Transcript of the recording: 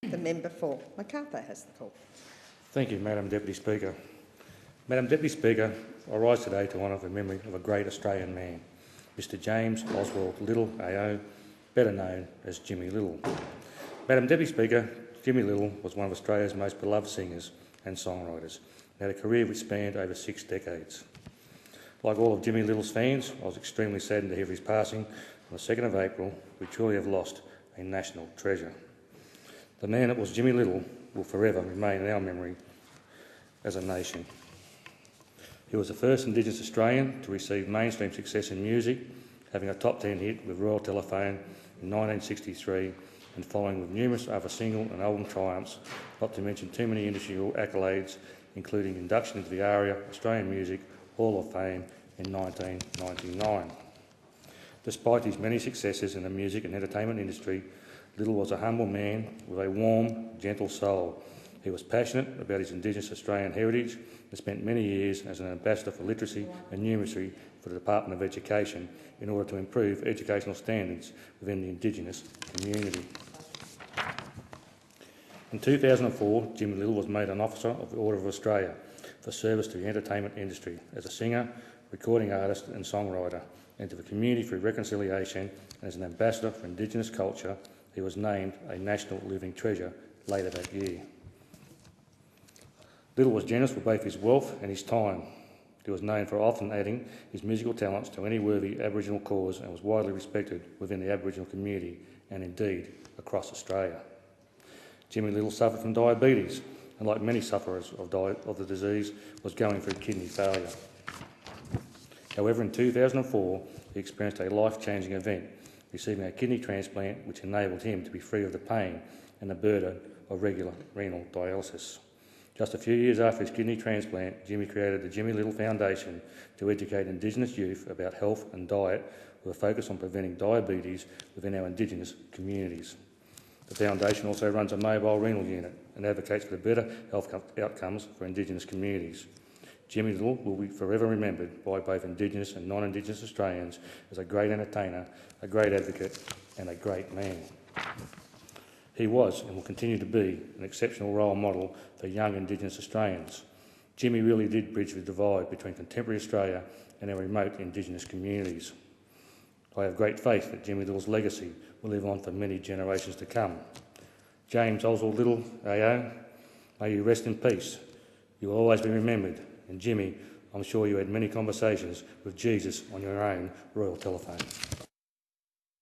The member for Macarthur has the call. Thank you, Madam Deputy Speaker. Madam Deputy Speaker, I rise today to honour the memory of a great Australian man, Mr James Oswald Little AO, better known as Jimmy Little. Madam Deputy Speaker, Jimmy Little was one of Australia's most beloved singers and songwriters and had a career which spanned over 6 decades. Like all of Jimmy Little's fans, I was extremely saddened to hear his passing on the 2nd of April. We truly have lost a national treasure. The man that was Jimmy Little will forever remain in our memory as a nation. He was the first Indigenous Australian to receive mainstream success in music, having a top 10 hit with Royal Telephone in 1963 and following with numerous other single and album triumphs, not to mention too many industry accolades, including induction into the ARIA Australian Music Hall of Fame in 1999. Despite his many successes in the music and entertainment industry, Little was a humble man with a warm, gentle soul. He was passionate about his Indigenous Australian heritage and spent many years as an ambassador for literacy and numeracy for the Department of Education in order to improve educational standards within the Indigenous community. In 2004, Jimmy Little was made an Officer of the Order of Australia for service to the entertainment industry as a singer, recording artist and songwriter, and to the community through reconciliation, and as an ambassador for Indigenous culture. He was named a National Living Treasure later that year. Little was generous with both his wealth and his time. He was known for often adding his musical talents to any worthy Aboriginal cause and was widely respected within the Aboriginal community and indeed across Australia. Jimmy Little suffered from diabetes and, like many sufferers of the disease, was going through kidney failure. However, in 2004, he experienced a life-changing event, receiving a kidney transplant which enabled him to be free of the pain and the burden of regular renal dialysis. Just a few years after his kidney transplant, Jimmy created the Jimmy Little Foundation to educate Indigenous youth about health and diet with a focus on preventing diabetes within our Indigenous communities. The foundation also runs a mobile renal unit and advocates for the better health outcomes for Indigenous communities. Jimmy Little will be forever remembered by both Indigenous and non-Indigenous Australians as a great entertainer, a great advocate and a great man. He was and will continue to be an exceptional role model for young Indigenous Australians. Jimmy really did bridge the divide between contemporary Australia and our remote Indigenous communities. I have great faith that Jimmy Little's legacy will live on for many generations to come. James Oswald Little, AO, may you rest in peace. You will always be remembered. And Jimmy, I'm sure you had many conversations with Jesus on your own royal telephone.